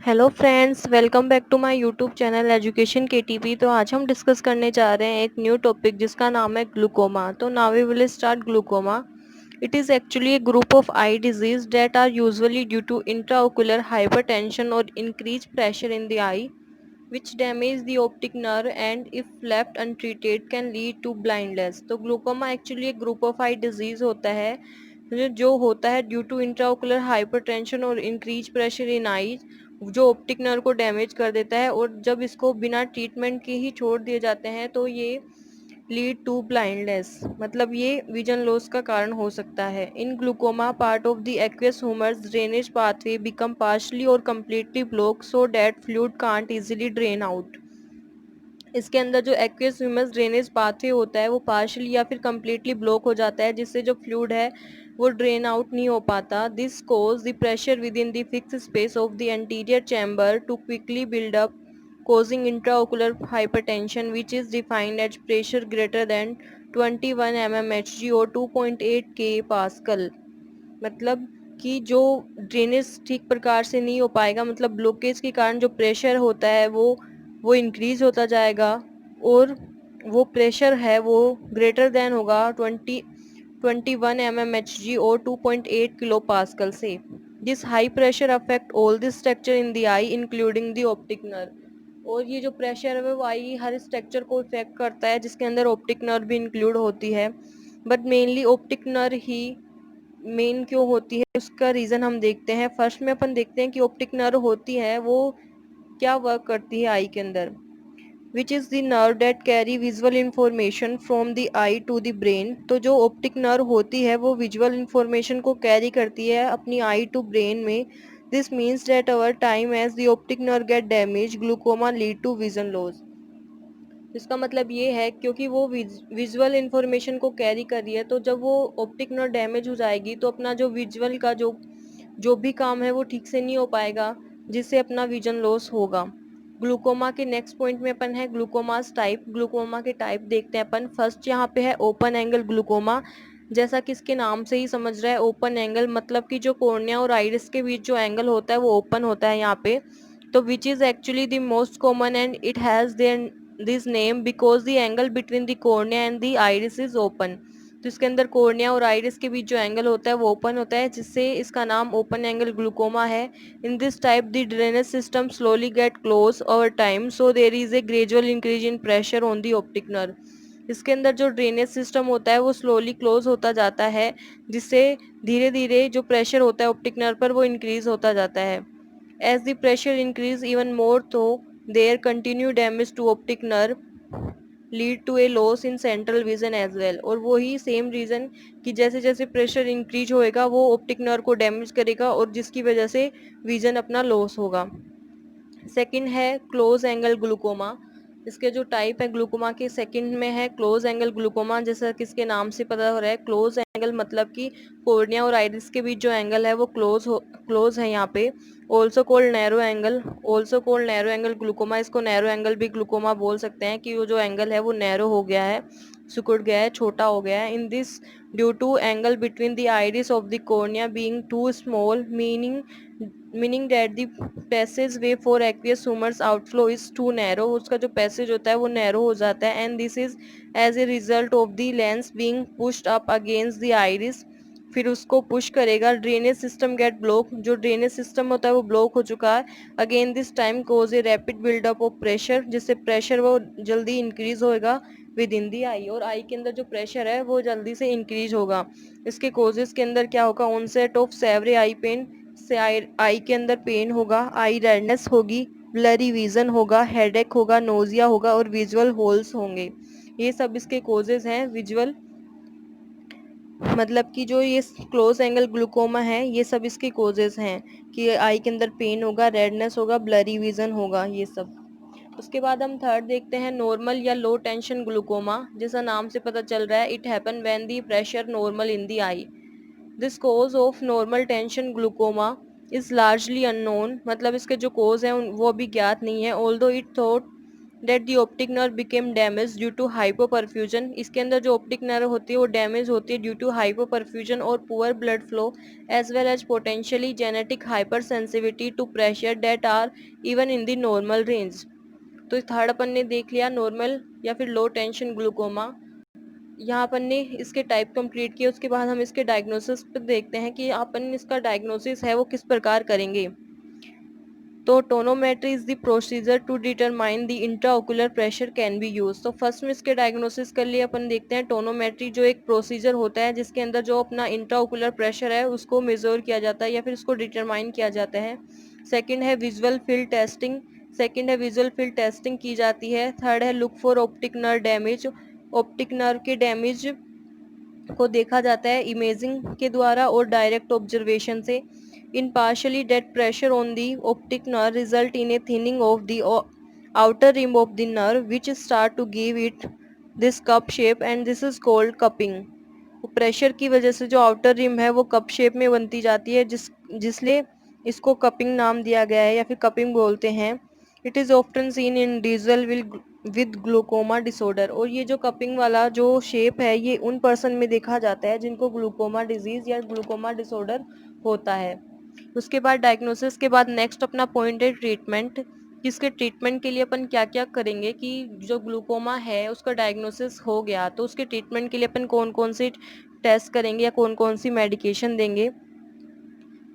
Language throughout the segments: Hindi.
Hello friends, welcome back to my YouTube channel education KTV. तो आज हम डिस्कस करने जा रहे हैं एक न्यू टॉपिक जिसका नाम है ग्लूकोमा। तो now we will start glaucoma. It is actually a group of eye disease that are usually due to intraocular hypertension और increase pressure in the eye which damage the optic nerve and if left untreated can lead to blindness। तो ग्लूकोमा एक्चुअली एक ग्रुप ऑफ आई डिजीज होता है जो होता है ड्यू टू इंट्राओकुलर हाइपरटेंशन और इंक्रीज प्रेशर इन आईज, जो ऑप्टिक नर्व को डैमेज कर देता है। और जब इसको बिना ट्रीटमेंट के ही छोड़ दिए जाते हैं तो ये लीड टू ब्लाइंडनेस, मतलब ये विजन लॉस का कारण हो सकता है। In glaucoma part of the aqueous humorous drainage pathway become partially और completely block so that fluid can't easily drain out. इसके अंदर जो एक्वियस ह्यूमरस ड्रेनेज पाथवे होता है वो पार्शली या फिर कम्प्लीटली ब्लॉक हो जाता है, जिससे जो फ्लूइड है वो ड्रेन आउट नहीं हो पाता। This cause the pressure within the fixed space of the anterior chamber to quickly build up, causing intraocular hypertension which is defined as pressure greater than 21 mmHg or 2.8 k pascal। मतलब कि जो ड्रेनेज ठीक प्रकार से नहीं हो पाएगा, मतलब ब्लॉकेज के कारण जो प्रेशर होता है वो इंक्रीज होता जाएगा और वो प्रेशर है वो ग्रेटर देन होगा 21 mmHg और 2.8 किलो पास्कल से। This high pressure affect all the structure in the I including the optic nerve. और ये जो प्रेशर है वो आई हर स्ट्रक्चर को इफेक्ट करता है, जिसके अंदर ऑप्टिक नर्व भी इंक्लूड होती है। But mainly optic nerve he main क्यों होती है उसका रीज़न हम देखते हैं। फर्स्ट में अपन देखते हैं कि ऑप्टिक नर्व होती है वो क्या वर्क करती है आई के अंदर, which is the nerve that carry visual information from the eye to the brain. तो जो ऑप्टिक नर्व होती है वो विजुअल इंफॉर्मेशन को कैरी करती है अपनी आई टू ब्रेन में। This means that over time as the optic nerve get damage glaucoma lead to vision loss. इसका मतलब ये है क्योंकि वो विजुअल इंफॉर्मेशन को कैरी कर रही है, तो जब वो ऑप्टिक नर्व डैमेज हो जाएगी तो अपना जो विजुअल का जो भी काम है वो ठीक से नहीं हो पाएगा, जिससे अपना विजन लॉस होगा। ग्लूकोमा के नेक्स्ट पॉइंट में अपन है ग्लूकोमास टाइप। ग्लूकोमा के टाइप देखते हैं अपन। फर्स्ट यहाँ पे है ओपन एंगल ग्लूकोमा। जैसा कि इसके नाम से ही समझ रहा है ओपन एंगल, मतलब कि जो कॉर्निया और आइरिस के बीच जो एंगल होता है वो ओपन होता है यहाँ पे। तो which is actually the most common and it has their this name because the angle between the cornea and the iris is open. तो इसके अंदर कॉर्निया और आइरिस के बीच जो एंगल होता है वो ओपन होता है, जिससे इसका नाम ओपन एंगल ग्लूकोमा है। In this type the drainage system slowly get close over time so there is a gradual increase in pressure on the optic nerve. इसके अंदर जो ड्रेनेज सिस्टम होता है वो स्लोली क्लोज होता जाता है, जिससे धीरे धीरे जो प्रेशर होता है ऑप्टिक नर्व पर वो इंक्रीज होता जाता है। As the pressure increase even more तो there continue damage to optic nerve lead to a loss in central vision as well. और वही सेम रीज़न कि जैसे जैसे प्रेशर इंक्रीज होएगा वो ऑप्टिक नर्व को डैमेज करेगा और जिसकी वजह से विजन अपना लॉस होगा। सेकंड है क्लोज एंगल ग्लूकोमा। इसके जो टाइप है ग्लूकोमा के, सेकंड में है क्लोज एंगल ग्लूकोमा। जैसा कि इसके नाम से पता हो रहा है क्लोज एंगल मतलब कि कॉर्निया और आइरिस के बीच जो एंगल है वो क्लोज है यहाँ पे। Also cold narrow angle, also cold narrow angle glaucoma. इसको नैरो एंगल भी ग्लूकोमा बोल सकते हैं कि वो जो एंगल है वो नैरो हो गया है, सिकुड़ गया है, छोटा हो गया है। In this due to angle between the iris of the cornea being too small, meaning that the passage way for aqueous humours outflow is too narrow. उसका जो पैसेज होता है वो नैरो हो जाता है। And this is as a result of the lens being pushed up against the iris. फिर उसको पुश करेगा, ड्रेनेज सिस्टम गेट ब्लॉक। जो ड्रेनेज सिस्टम होता है वो ब्लॉक हो चुका है। Again this time cause a rapid buildup of pressure, जिससे प्रेशर वो जल्दी इंक्रीज होएगा विद इन दी आई, और आई के अंदर जो प्रेशर है वो जल्दी से इंक्रीज होगा। इसके कोजेस के अंदर क्या होगा, onset of severe eye pain, से आई के अंदर पेन होगा, आई रेडनेस होगी, ब्लरी विजन होगा, हेडेक होगा, नोजिया होगा और विजुअल होल्स होंगे। ये सब इसके कोजेस हैं। विजुअल मतलब कि जो ये क्लोज एंगल ग्लूकोमा है ये सब इसके कोजेस हैं कि आई के अंदर पेन होगा, रेडनेस होगा, ब्लरी विजन होगा, ये सब। उसके बाद हम थर्ड देखते हैं नॉर्मल या लो टेंशन ग्लूकोमा। जैसा नाम से पता चल रहा है it happen when the pressure normal in the eye. This cause of normal tension glaucoma is largely unknown, मतलब इसके जो कोज हैं वो भी ज्ञात नहीं है। Although it thought that the optic nerve became damage due to hypoperfusion. इसके अंदर जो ऑप्टिक नर्व होती है वो डैमेज होती है ड्यू टू हाइपोपरफ्यूजन और poor blood flow as well as potentially genetic hypersensitivity to pressure that are even in the normal range. तो थर्ड अपन ने देख लिया नॉर्मल या फिर लो टेंशन ग्लूकोमा। यहाँ अपन ने इसके टाइप कंप्लीट किए, उसके बाद हम इसके डायग्नोसिस पे देखते हैं कि अपन इसका डायग्नोसिस है वो किस प्रकार करेंगे। तो tonometry is the procedure to determine the intraocular pressure can be use. तो फर्स्ट में इसके डायग्नोसिस कर लिए अपन देखते हैं टोनोमेट्री जो एक प्रोसीजर होता है जिसके अंदर जो अपना इंट्राओकुलर प्रेशर है उसको मेजर किया जाता है या फिर उसको डिटरमाइन किया जाता है। सेकंड है visual field testing, visual field testing की जाती है। थर्ड है look for optic nerve damage, optic nerve के डैमेज को देखा जाता है इमेजिंग के द्वारा और डायरेक्ट ऑब्जर्वेशन से। In partially dead pressure on the optic nerve result in a thinning of the outer rim of the nerve which start to give it this cup shape and this is called cupping। Pressure की वजह से जो आउटर रिम है वो कप शेप में बनती जाती है जिसलिए इसको कपिंग नाम दिया गया है या फिर कपिंग बोलते हैं। It is often seen in individual with glaucoma disorder. और ये जो कपिंग वाला जो शेप है ये उन पर्सन में देखा जाता है जिनको ग्लूकोमा डिजीज या ग्लूकोमा डिसऑर्डर होता है। उसके बाद डायग्नोसिस के बाद नेक्स्ट अपना पॉइंट है ट्रीटमेंट। इसके ट्रीटमेंट के लिए अपन क्या क्या करेंगे कि जो ग्लूकोमा है उसका डायग्नोसिस हो गया तो उसके ट्रीटमेंट के लिए अपन कौन कौन सी टेस्ट करेंगे या कौन कौन सी मेडिकेशन देंगे।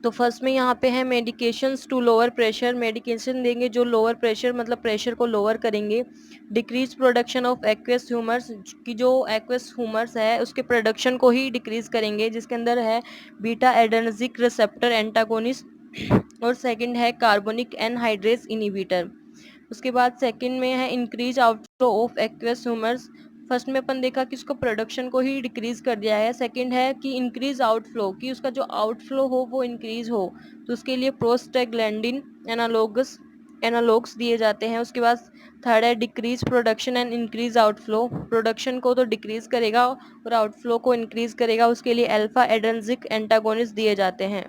तो फर्स्ट में यहाँ पे है medications to lower pressure, medication देंगे जो लोअर प्रेशर मतलब प्रेशर को लोअर करेंगे। Decrease production of aqueous humours, की जो एक्वेस ह्यूमर्स है उसके प्रोडक्शन को ही डिक्रीज करेंगे जिसके अंदर है बीटा एडेनर्जिक रिसेप्टर एंटागोनिस्ट और सेकंड है कार्बोनिक एनहाइड्रेस इनिबिटर। उसके बाद सेकंड में है increase outflow of aqueous humours. First में अपन देखा कि उसको प्रोडक्शन को ही डिक्रीज कर दिया है। सेकंड है कि इंक्रीज आउटफ्लो, कि उसका जो आउटफ्लो हो वो इंक्रीज हो तो उसके लिए प्रोस्टाग्लैंडिन एनालॉग्स दिए जाते हैं। उसके बाद थर्ड है decrease production and increase outflow, production को तो डिक्रीज करेगा और आउटफ्लो को इंक्रीज करेगा, उसके लिए अल्फा एड्रेनर्जिक एंटागोनिस्ट दिए जाते हैं।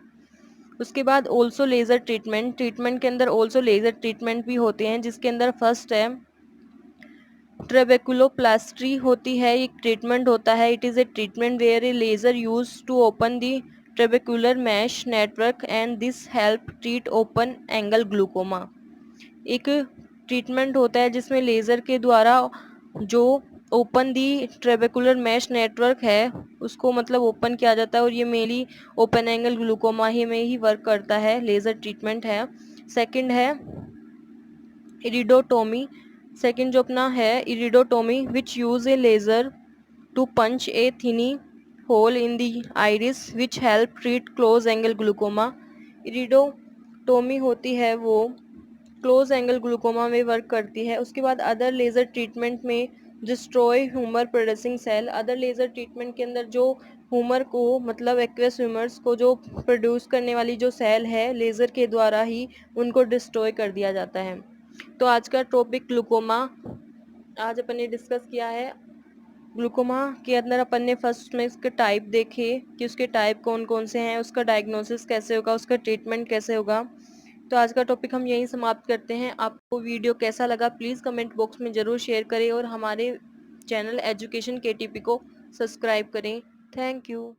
उसके बाद ऑल्सो लेज़र ट्रीटमेंट के अंदर ऑल्सो लेज़र ट्रीटमेंट भी होते हैं जिसके अंदर फर्स्ट है ट्रेबेकुलोप्लास्टी होती है, एक ट्रीटमेंट होता है। It is a treatment where a laser use to open the trabecular mesh network and this help treat open angle glaucoma. एक ट्रीटमेंट होता है जिसमें लेज़र के द्वारा जो open the trabecular mesh network है उसको मतलब ओपन किया जाता है और ये मेनली ओपन एंगल ग्लूकोमा ही में ही वर्क करता है, लेज़र ट्रीटमेंट है। सेकंड है इरिडोटोमी, सेकंड जो अपना है iridotomy which use a laser to punch a tiny hole in the iris which help treat close angle glaucoma. Iridotomy होती है वो क्लोज एंगल ग्लूकोमा में वर्क करती है। उसके बाद अदर लेज़र ट्रीटमेंट में destroy humour producing cell, other laser treatment के अंदर जो ह्यूमर को मतलब एक्वेस ह्यूमर्स को जो प्रोड्यूस करने वाली जो सेल है लेज़र के द्वारा ही उनको डिस्ट्रॉय कर दिया जाता है। तो आज का टॉपिक ग्लूकोमा आज अपन ने डिस्कस किया है। ग्लूकोमा के अंदर अपन ने फर्स्ट में इसके टाइप देखे कि उसके टाइप कौन कौन से हैं, उसका डायग्नोसिस कैसे होगा, उसका ट्रीटमेंट कैसे होगा। तो आज का टॉपिक हम यहीं समाप्त करते हैं। आपको वीडियो कैसा लगा प्लीज़ कमेंट बॉक्स में ज़रूर शेयर करें और हमारे चैनल एजुकेशन केटीपी को सब्सक्राइब करें। Thank you.